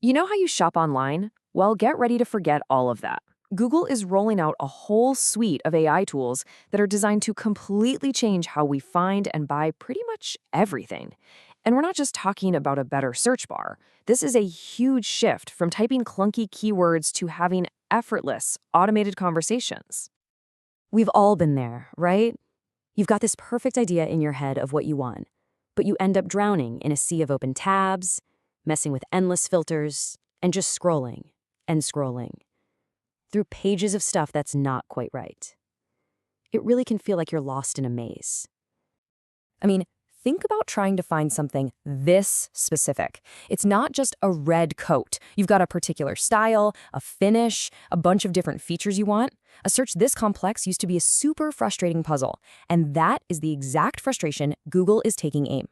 You know how you shop online? Well, get ready to forget all of that. Google is rolling out a whole suite of AI tools that are designed to completely change how we find and buy pretty much everything. And we're not just talking about a better search bar. This is a huge shift from typing clunky keywords to having effortless, automated conversations. We've all been there, right? You've got this perfect idea in your head of what you want, but you end up drowning in a sea of open tabs, messing with endless filters, and just scrolling and scrolling through pages of stuff that's not quite right. It really can feel like you're lost in a maze. I mean, think about trying to find something this specific. It's not just a red coat. You've got a particular style, a finish, a bunch of different features you want. A search this complex used to be a super frustrating puzzle, and that is the exact frustration Google is taking aim.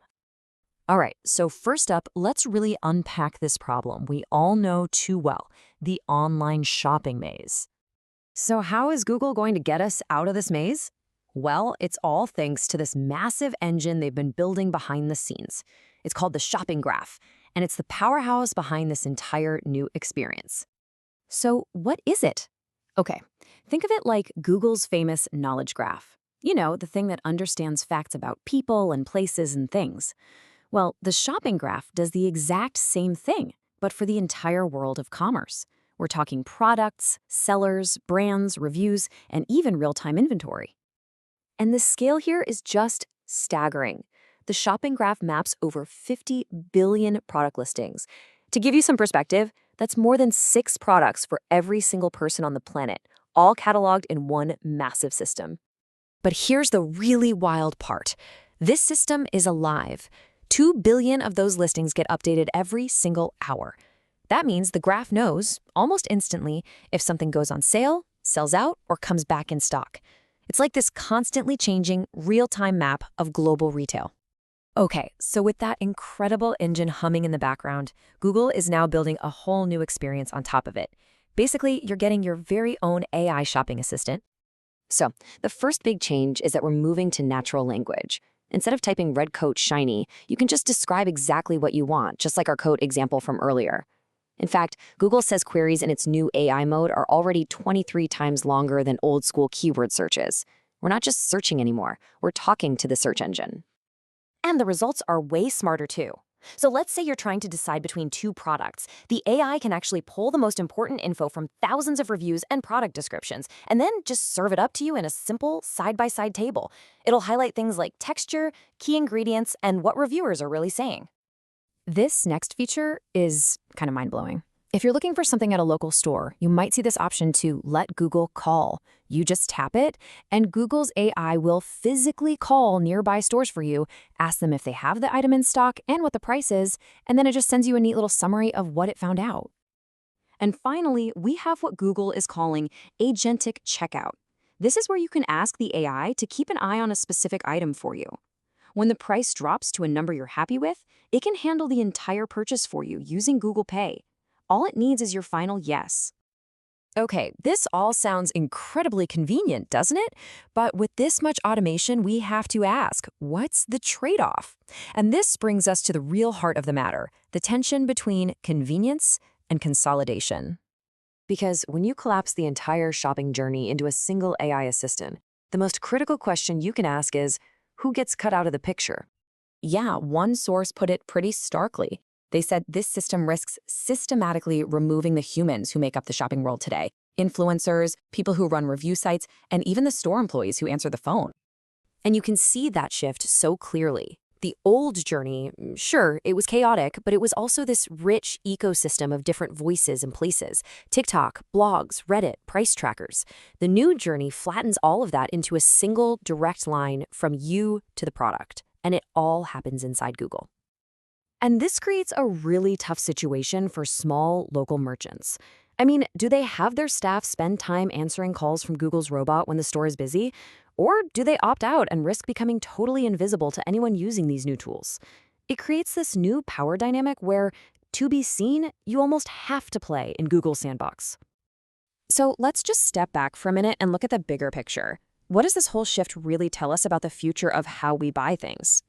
All right, so first up, let's really unpack this problem we all know too well, the online shopping maze. So, how is Google going to get us out of this maze? Well, it's all thanks to this massive engine they've been building behind the scenes. It's called the Shopping Graph, and it's the powerhouse behind this entire new experience. So, what is it? Okay, think of it like Google's famous knowledge graph. You know, the thing that understands facts about people and places and things. Well, the shopping graph does the exact same thing, but for the entire world of commerce. We're talking products, sellers, brands, reviews, and even real-time inventory. And the scale here is just staggering. The shopping graph maps over 50 billion product listings. To give you some perspective, that's more than 6 products for every single person on the planet, all cataloged in one massive system. But here's the really wild part. This system is alive. 2 billion of those listings get updated every single hour. That means the graph knows, almost instantly, if something goes on sale, sells out, or comes back in stock. It's like this constantly changing, real-time map of global retail. Okay, so with that incredible engine humming in the background, Google is now building a whole new experience on top of it. Basically, you're getting your very own AI shopping assistant. So, the first big change is that we're moving to natural language. Instead of typing red coat shiny, you can just describe exactly what you want, just like our coat example from earlier. In fact, Google says queries in its new AI mode are already 23 times longer than old-school keyword searches. We're not just searching anymore, we're talking to the search engine. And the results are way smarter too. So let's say you're trying to decide between 2 products. The AI can actually pull the most important info from thousands of reviews and product descriptions, and then just serve it up to you in a simple side-by-side table. It'll highlight things like texture, key ingredients, and what reviewers are really saying. This next feature is kind of mind-blowing. If you're looking for something at a local store, you might see this option to let Google call. You just tap it, and Google's AI will physically call nearby stores for you, ask them if they have the item in stock and what the price is, and then it just sends you a neat little summary of what it found out. And finally, we have what Google is calling agentic checkout. This is where you can ask the AI to keep an eye on a specific item for you. When the price drops to a number you're happy with, it can handle the entire purchase for you using Google Pay. All it needs is your final yes. Okay, this all sounds incredibly convenient, doesn't it? But with this much automation, we have to ask, what's the trade-off? And this brings us to the real heart of the matter, the tension between convenience and consolidation. Because when you collapse the entire shopping journey into a single AI assistant, the most critical question you can ask is, who gets cut out of the picture? Yeah, one source put it pretty starkly. They said this system risks systematically removing the humans who make up the shopping world today. Influencers, people who run review sites, and even the store employees who answer the phone. And you can see that shift so clearly. The old journey, sure, it was chaotic, but it was also this rich ecosystem of different voices and places. TikTok, blogs, Reddit, price trackers. The new journey flattens all of that into a single direct line from you to the product. And it all happens inside Google. And this creates a really tough situation for small local merchants. I mean, do they have their staff spend time answering calls from Google's robot when the store is busy? Or do they opt out and risk becoming totally invisible to anyone using these new tools? It creates this new power dynamic where, to be seen, you almost have to play in Google's sandbox. So let's just step back for a minute and look at the bigger picture. What does this whole shift really tell us about the future of how we buy things?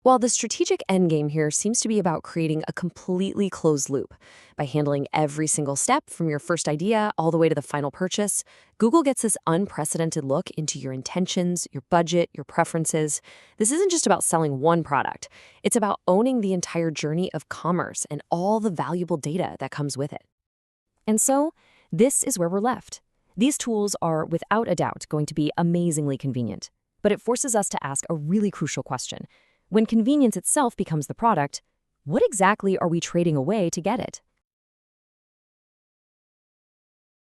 While the strategic endgame here seems to be about creating a completely closed loop. By handling every single step from your first idea all the way to the final purchase, Google gets this unprecedented look into your intentions, your budget, your preferences. This isn't just about selling one product. It's about owning the entire journey of commerce and all the valuable data that comes with it. And so, this is where we're left. These tools are, without a doubt, going to be amazingly convenient. But it forces us to ask a really crucial question. When convenience itself becomes the product, what exactly are we trading away to get it?